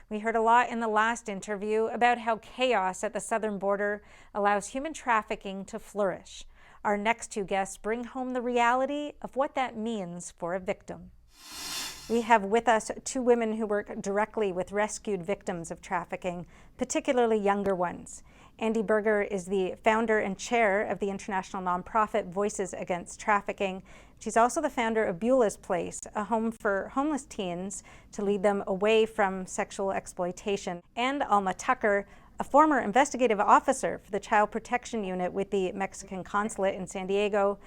We heard a lot in the last interview about how chaos at the southern border allows human trafficking to flourish. Our next two guests bring home the reality of what that means for a victim. We have with us two women who work directly with rescued victims of trafficking, particularly younger ones. Andi Buerger is the founder and chair of the international nonprofit Voices Against Trafficking. She's also the founder of Beula's Place, a home for homeless teens to lead them away from sexual exploitation. And Alma Tucker, a former investigative officer for the Child Protection Unit with the Mexican Consulate in San Diego.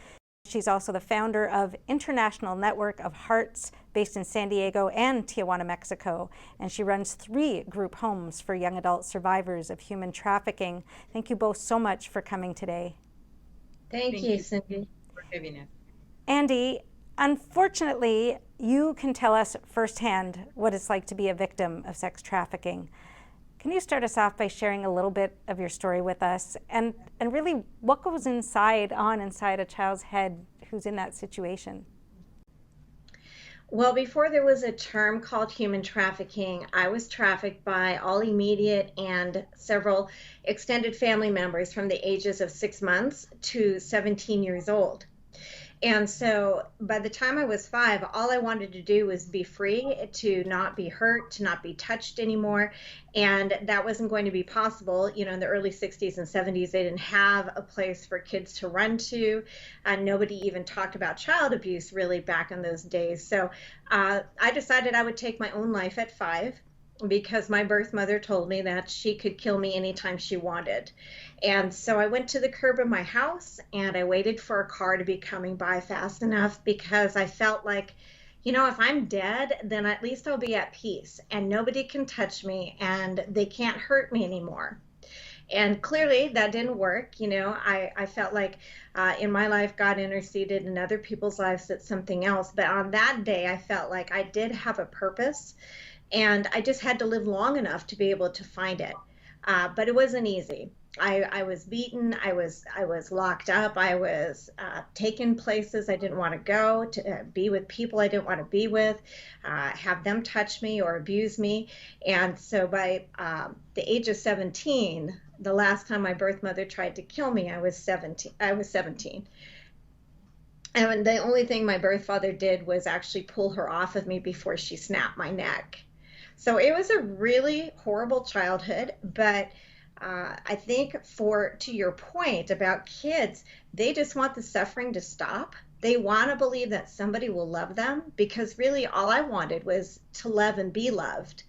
She's also the founder of International Network of Hearts, based in San Diego and Tijuana, Mexico. And she runs 3 group homes for young adult survivors of human trafficking. Thank you both so much for coming today. Thank you, Cindy, for having us. Andi, unfortunately, you can tell us firsthand what it's like to be a victim of sex trafficking. Can you start us off by sharing a little bit of your story with us and really what goes inside a child's head who's in that situation? Well, before there was a term called human trafficking, I was trafficked by all immediate and several extended family members from the ages of 6 months to 17 years old. And so by the time I was 5, all I wanted to do was be free, to not be hurt, to not be touched anymore. And that wasn't going to be possible. You know, in the early 60s and 70s, they didn't have a place for kids to run to. Nobody even talked about child abuse really back in those days. So I decided I would take my own life at 5, because my birth mother told me that she could kill me anytime she wanted. And so I went to the curb of my house and I waited for a car to be coming by fast enough, because I felt like, you know, if I'm dead, then at least I'll be at peace and nobody can touch me and they can't hurt me anymore. And clearly that didn't work. You know, I felt like in my life, God interceded, in other people's lives, it's something else. But on that day, I felt like I did have a purpose. And I just had to live long enough to be able to find it. But it wasn't easy. I was beaten. I was locked up. I was taken places I didn't want to go, to be with people I didn't want to be with, have them touch me or abuse me. And so by the age of 17, the last time my birth mother tried to kill me, I was 17. And the only thing my birth father did was actually pull her off of me before she snapped my neck. So it was a really horrible childhood, but I think to your point about kids, they just want the suffering to stop. They want to believe that somebody will love them, because really all I wanted was to love and be loved.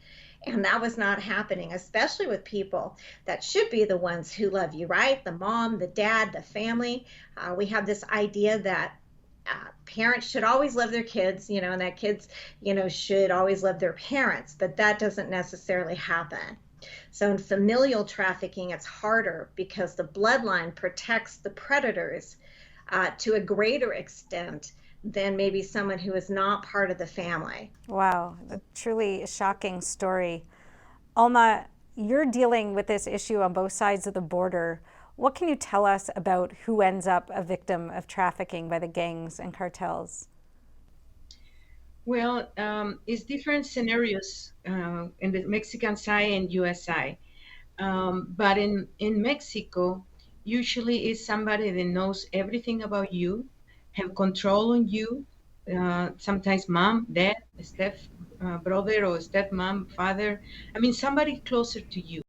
And that was not happening, especially with people that should be the ones who love you, right? The mom, the dad, the family. We have this idea that parents should always love their kids, you know, and that kids, you know, should always love their parents, but that doesn't necessarily happen. So in familial trafficking, it's harder because the bloodline protects the predators to a greater extent than maybe someone who is not part of the family. Wow, a truly shocking story. Alma, you're dealing with this issue on both sides of the border. What can you tell us about who ends up a victim of trafficking by the gangs and cartels? Well, it's different scenarios in the Mexican side and US side. But in Mexico, usually it's somebody that knows everything about you, have control on you, sometimes mom, dad, step brother or stepmom, father. I mean, somebody closer to you.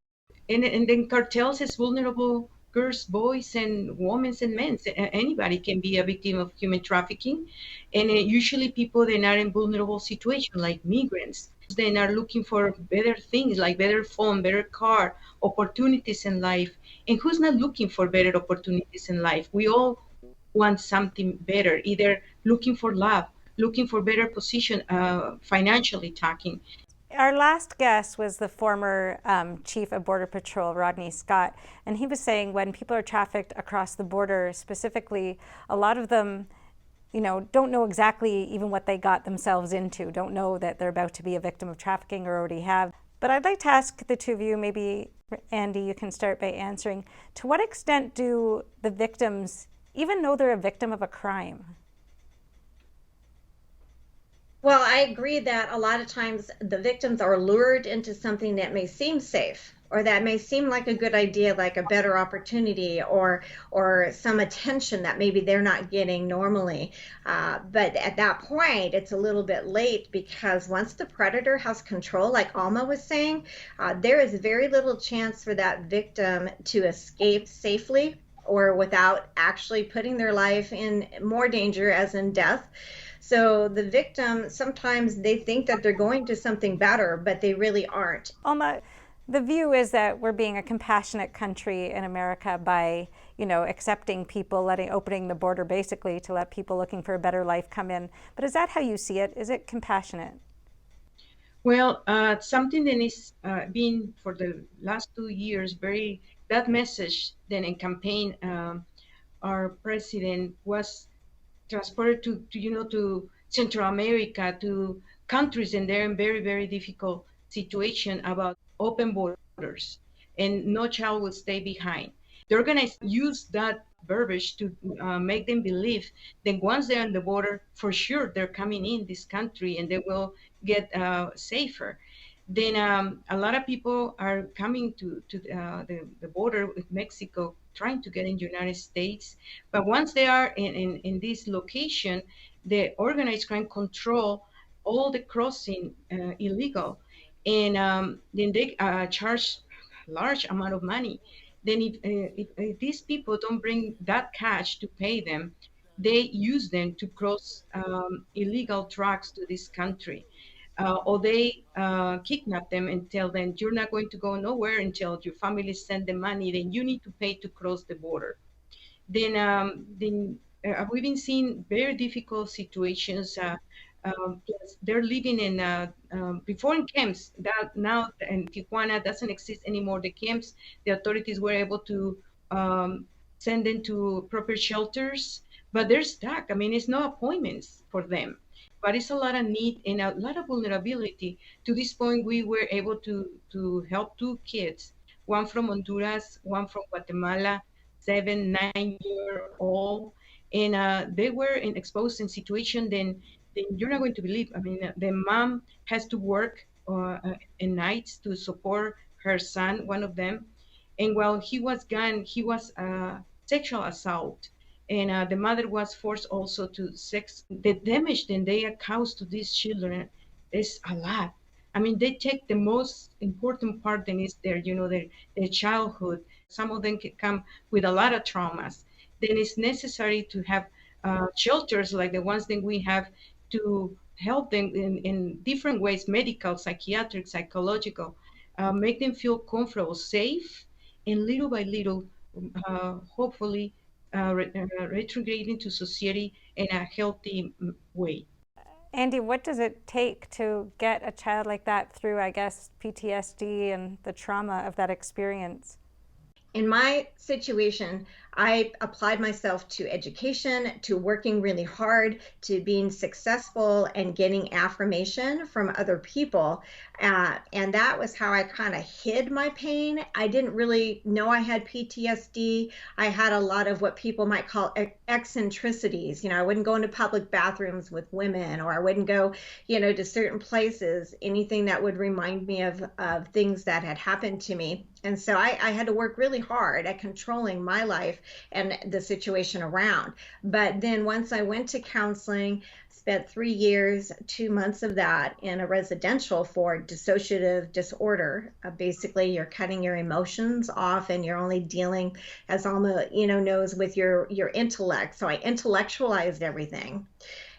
And then cartels is vulnerable girls, boys, and women and men. Anybody can be a victim of human trafficking, and usually people that are in vulnerable situation, like migrants. They are looking for better things, like better phone, better car, opportunities in life. And who's not looking for better opportunities in life? We all want something better, either looking for love, looking for better position, financially talking. Our last guest was the former chief of Border Patrol, Rodney Scott, and he was saying when people are trafficked across the border specifically, a lot of them, you know, don't know exactly even what they got themselves into, don't know that they're about to be a victim of trafficking or already have. But I'd like to ask the two of you, maybe Andi, you can start by answering, to what extent do the victims even know they're a victim of a crime? Well, I agree that a lot of times the victims are lured into something that may seem safe or that may seem like a good idea, like a better opportunity or some attention that maybe they're not getting normally. But at that point, it's a little bit late because once the predator has control, like Alma was saying, there is very little chance for that victim to escape safely or without actually putting their life in more danger, as in death. So the victim, sometimes they think that they're going to something better, but they really aren't. Alma, the view is that we're being a compassionate country in America by, accepting people, opening the border basically to let people looking for a better life come in. But is that how you see it? Is it compassionate? Well, something that is been for the last 2 years that message then in campaign, our president was transported to Central America, to countries, and they're in very, very difficult situation about open borders and no child will stay behind. They're going to use that verbiage to make them believe that once they're on the border, for sure they're coming in this country and they will get safer. Then a lot of people are coming to the border with Mexico, trying to get in the United States. But once they are in this location, the organized crime control all the crossing illegal. And then they charge large amount of money. Then if these people don't bring that cash to pay them, they use them to cross illegal drugs to this country. Or they kidnap them and tell them, you're not going to go nowhere until your family send the money, then you need to pay to cross the border. Then we've been seeing very difficult situations. They're living in before in camps that now in Tijuana doesn't exist anymore. The camps, the authorities were able to send them to proper shelters, but they're stuck. I mean, it's no appointments for them, but it's a lot of need and a lot of vulnerability. To this point, we were able to help two kids, one from Honduras, one from Guatemala, 7, 9 year old, and they were in exposed in situation. Then you're not going to believe. I mean, the mom has to work in nights to support her son, one of them, and while he was gone, he was sexual assault, and the mother was forced also to sex. The damage that they are caused to these children is a lot. I mean, they take the most important part that is their childhood. Some of them can come with a lot of traumas. Then it's necessary to have shelters like the ones that we have to help them in different ways, medical, psychiatric, psychological, make them feel comfortable, safe, and little by little, hopefully, retrograde into society in a healthy way. Andi, what does it take to get a child like that through, I guess, PTSD and the trauma of that experience? In my situation, I applied myself to education, to working really hard, to being successful and getting affirmation from other people. And that was how I kind of hid my pain. I didn't really know I had PTSD. I had a lot of what people might call eccentricities. I wouldn't go into public bathrooms with women, or I wouldn't go, to certain places, anything that would remind me of things that had happened to me. And so I had to work really hard at controlling my life and the situation around. But then once I went to counseling, spent 3 years, 2 months of that in a residential for dissociative disorder. Basically, you're cutting your emotions off and you're only dealing, as Alma, knows, with your intellect. So I intellectualized everything.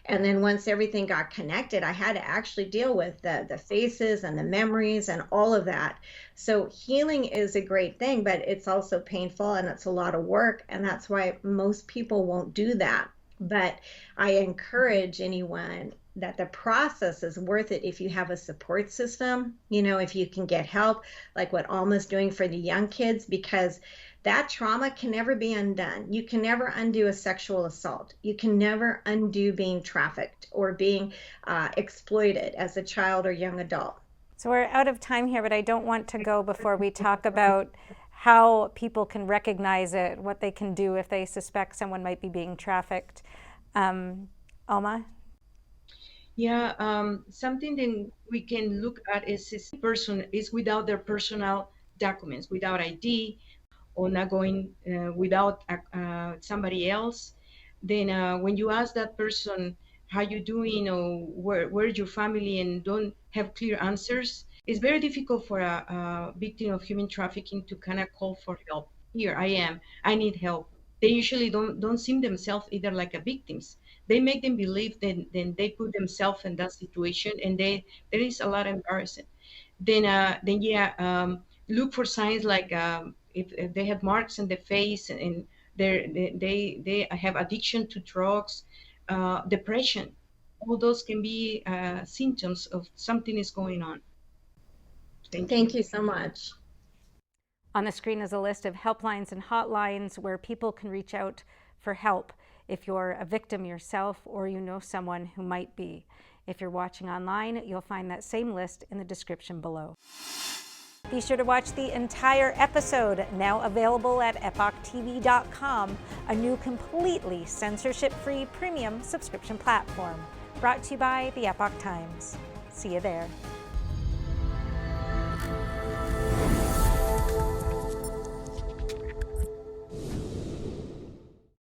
And then once everything got connected, I had to actually deal with the faces and the memories and all of that. So healing is a great thing, but it's also painful and it's a lot of work. And that's why most people won't do that. But I encourage anyone that the process is worth it if you have a support system, if you can get help, like what Alma's doing for the young kids, because that trauma can never be undone. You can never undo a sexual assault. You can never undo being trafficked or being exploited as a child or young adult. So we're out of time here, but I don't want to go before we talk about how people can recognize it, what they can do if they suspect someone might be being trafficked. Alma? Yeah, something that we can look at is this person is without their personal documents, without ID, or not going without somebody else. Then when you ask that person how you doing or where's your family and don't have clear answers, it's very difficult for a victim of human trafficking to kind of call for help. Here I am, I need help. They usually don't see themselves either like a victims. They make them believe that then they put themselves in that situation, and there is a lot of embarrassment. Then yeah, look for signs like if they have marks on the face and they have addiction to drugs, depression. All those can be symptoms of something is going on. Thank you. Thank you so much. On the screen is a list of helplines and hotlines where people can reach out for help if you're a victim yourself or you know someone who might be. If you're watching online, you'll find that same list in the description below. Be sure to watch the entire episode, now available at epochtv.com, a new completely censorship-free premium subscription platform. Brought to you by the Epoch Times. See you there.